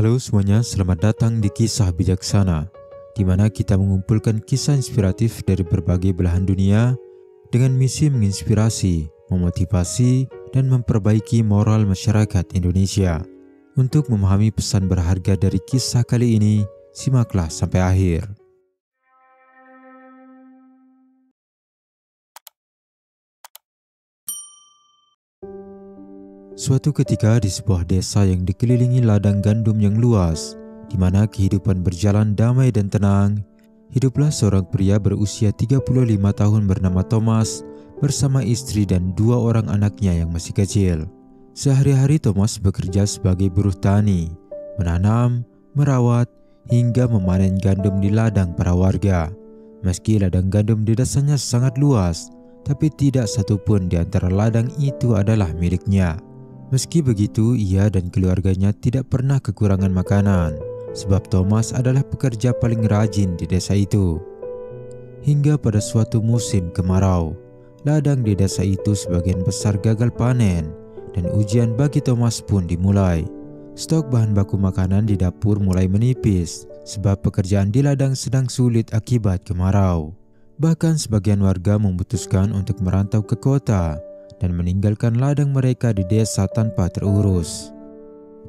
Halo semuanya, selamat datang di Kisah Bijaksana, di mana kita mengumpulkan kisah inspiratif dari berbagai belahan dunia dengan misi menginspirasi, memotivasi, dan memperbaiki moral masyarakat Indonesia. Untuk memahami pesan berharga dari kisah kali ini, simaklah sampai akhir. Suatu ketika di sebuah desa yang dikelilingi ladang gandum yang luas, di mana kehidupan berjalan damai dan tenang, hiduplah seorang pria berusia 35 tahun bernama Thomas bersama istri dan 2 orang anaknya yang masih kecil. Sehari-hari Thomas bekerja sebagai buruh tani, menanam, merawat, hingga memanen gandum di ladang para warga. Meski ladang gandum di desanya sangat luas, tapi tidak satupun di antara ladang itu adalah miliknya. Meski begitu, ia dan keluarganya tidak pernah kekurangan makanan, sebab Thomas adalah pekerja paling rajin di desa itu. Hingga pada suatu musim kemarau, ladang di desa itu sebagian besar gagal panen, dan ujian bagi Thomas pun dimulai. Stok bahan baku makanan di dapur mulai menipis, sebab pekerjaan di ladang sedang sulit akibat kemarau. Bahkan sebagian warga memutuskan untuk merantau ke kota dan meninggalkan ladang mereka di desa tanpa terurus.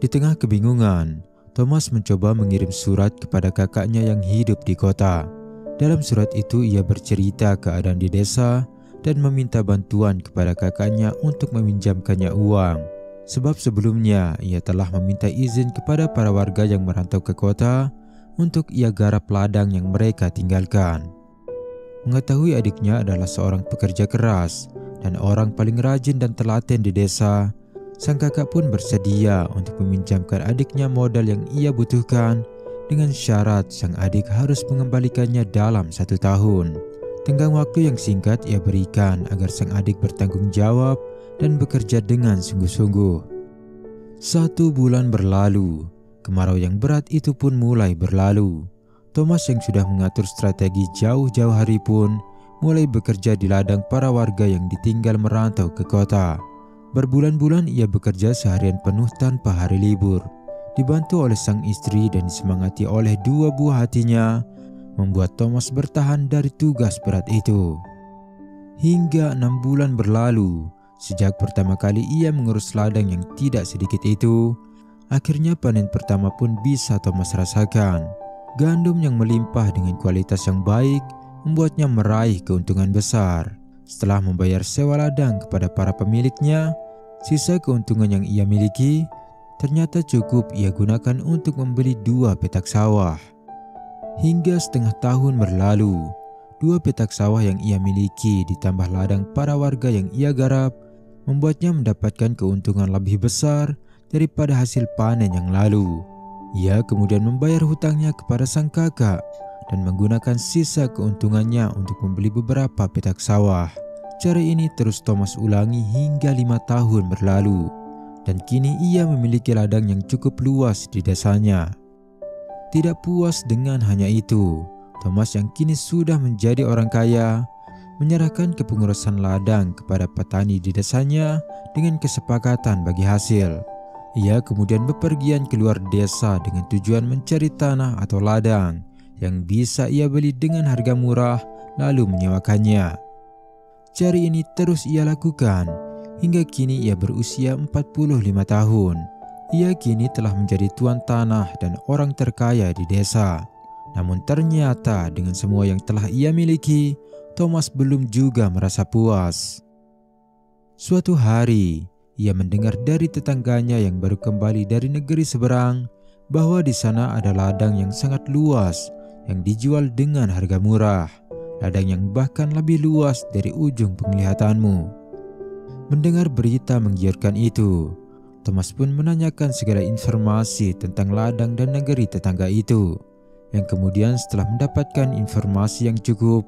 Di tengah kebingungan, Thomas mencoba mengirim surat kepada kakaknya yang hidup di kota. Dalam surat itu ia bercerita keadaan di desa dan meminta bantuan kepada kakaknya untuk meminjamkannya uang. Sebab sebelumnya ia telah meminta izin kepada para warga yang merantau ke kota untuk ia garap ladang yang mereka tinggalkan. Mengetahui adiknya adalah seorang pekerja keras dan orang paling rajin dan telaten di desa, sang kakak pun bersedia untuk meminjamkan adiknya modal yang ia butuhkan dengan syarat sang adik harus mengembalikannya dalam 1 tahun. Tenggang waktu yang singkat ia berikan agar sang adik bertanggung jawab dan bekerja dengan sungguh-sungguh. 1 bulan berlalu, kemarau yang berat itu pun mulai berlalu. Thomas yang sudah mengatur strategi jauh-jauh hari pun mulai bekerja di ladang para warga yang ditinggal merantau ke kota. Berbulan-bulan ia bekerja seharian penuh tanpa hari libur. Dibantu oleh sang istri dan disemangati oleh 2 buah hatinya, membuat Thomas bertahan dari tugas berat itu. Hingga 6 bulan berlalu, sejak pertama kali ia mengurus ladang yang tidak sedikit itu, akhirnya panen pertama pun bisa Thomas rasakan. Gandum yang melimpah dengan kualitas yang baik membuatnya meraih keuntungan besar. Setelah membayar sewa ladang kepada para pemiliknya, sisa keuntungan yang ia miliki ternyata cukup ia gunakan untuk membeli 2 petak sawah. Hingga setengah tahun berlalu, 2 petak sawah yang ia miliki ditambah ladang para warga yang ia garap membuatnya mendapatkan keuntungan lebih besar daripada hasil panen yang lalu. Ia kemudian membayar hutangnya kepada sang kakak dan menggunakan sisa keuntungannya untuk membeli beberapa petak sawah. Cara ini terus Thomas ulangi hingga 5 tahun berlalu, dan kini ia memiliki ladang yang cukup luas di desanya. Tidak puas dengan hanya itu, Thomas yang kini sudah menjadi orang kaya, menyerahkan kepengurusan ladang kepada petani di desanya dengan kesepakatan bagi hasil. Ia kemudian bepergian keluar desa dengan tujuan mencari tanah atau ladang yang bisa ia beli dengan harga murah lalu menyewakannya. Cara ini terus ia lakukan hingga kini ia berusia 45 tahun. Ia kini telah menjadi tuan tanah dan orang terkaya di desa. Namun ternyata dengan semua yang telah ia miliki, Thomas belum juga merasa puas. Suatu hari, ia mendengar dari tetangganya yang baru kembali dari negeri seberang bahwa di sana ada ladang yang sangat luas yang dijual dengan harga murah, ladang yang bahkan lebih luas dari ujung penglihatanmu. Mendengar berita menggiurkan itu, Thomas pun menanyakan segala informasi tentang ladang dan negeri tetangga itu, yang kemudian setelah mendapatkan informasi yang cukup,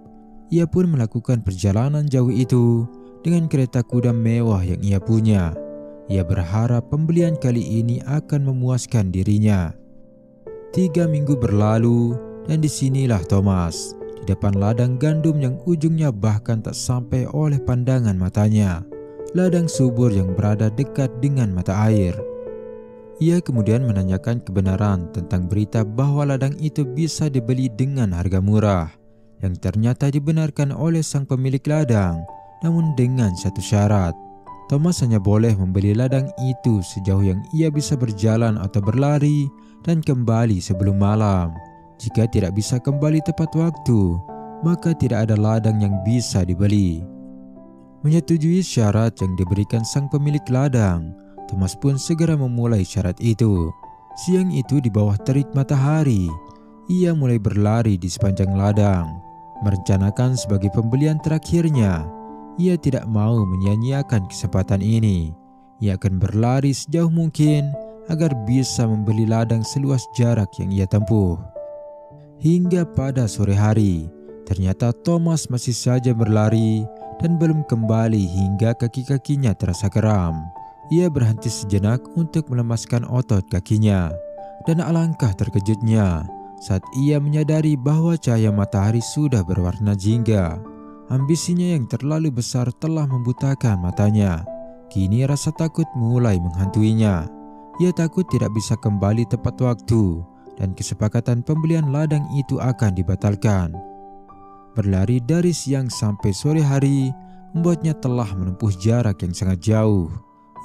ia pun melakukan perjalanan jauh itu dengan kereta kuda mewah yang ia punya. Ia berharap pembelian kali ini akan memuaskan dirinya. 3 minggu berlalu, dan disinilah Thomas, di depan ladang gandum yang ujungnya bahkan tak sampai oleh pandangan matanya. Ladang subur yang berada dekat dengan mata air. Ia kemudian menanyakan kebenaran tentang berita bahwa ladang itu bisa dibeli dengan harga murah, yang ternyata dibenarkan oleh sang pemilik ladang, namun dengan satu syarat. Thomas hanya boleh membeli ladang itu sejauh yang ia bisa berjalan atau berlari dan kembali sebelum malam. Jika tidak bisa kembali tepat waktu, maka tidak ada ladang yang bisa dibeli. Menyetujui syarat yang diberikan sang pemilik ladang, Thomas pun segera memulai syarat itu. Siang itu di bawah terik matahari, ia mulai berlari di sepanjang ladang, merencanakan sebagai pembelian terakhirnya. Ia tidak mau menyia-nyiakan kesempatan ini. Ia akan berlari sejauh mungkin agar bisa membeli ladang seluas jarak yang ia tempuh. Hingga pada sore hari, ternyata Thomas masih saja berlari dan belum kembali hingga kaki-kakinya terasa kram. Ia berhenti sejenak untuk melemaskan otot kakinya, dan alangkah terkejutnya saat ia menyadari bahwa cahaya matahari sudah berwarna jingga. Ambisinya yang terlalu besar telah membutakan matanya. Kini rasa takut mulai menghantuinya. Ia takut tidak bisa kembali tepat waktu, dan kesepakatan pembelian ladang itu akan dibatalkan. Berlari dari siang sampai sore hari membuatnya telah menempuh jarak yang sangat jauh.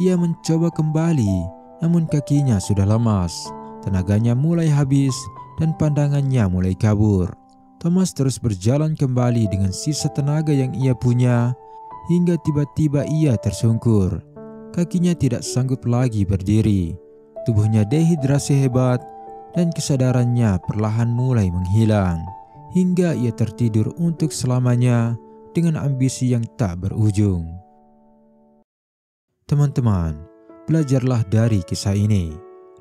Ia mencoba kembali, namun kakinya sudah lemas, tenaganya mulai habis, dan pandangannya mulai kabur. Thomas terus berjalan kembali dengan sisa tenaga yang ia punya, hingga tiba-tiba ia tersungkur. Kakinya tidak sanggup lagi berdiri. Tubuhnya dehidrasi hebat, dan kesadarannya perlahan mulai menghilang, hingga ia tertidur untuk selamanya dengan ambisi yang tak berujung. Teman-teman, belajarlah dari kisah ini.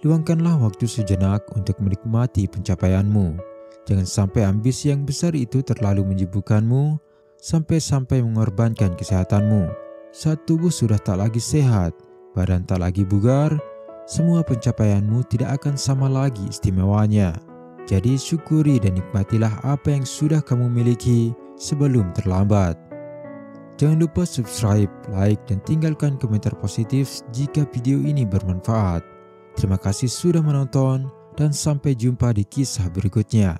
Luangkanlah waktu sejenak untuk menikmati pencapaianmu. Jangan sampai ambisi yang besar itu terlalu menyibukkanmu, sampai-sampai mengorbankan kesehatanmu. Saat tubuh sudah tak lagi sehat, badan tak lagi bugar, semua pencapaianmu tidak akan sama lagi istimewanya. Jadi syukuri dan nikmatilah apa yang sudah kamu miliki sebelum terlambat. Jangan lupa subscribe, like, dan tinggalkan komentar positif jika video ini bermanfaat. Terima kasih sudah menonton, dan sampai jumpa di kisah berikutnya.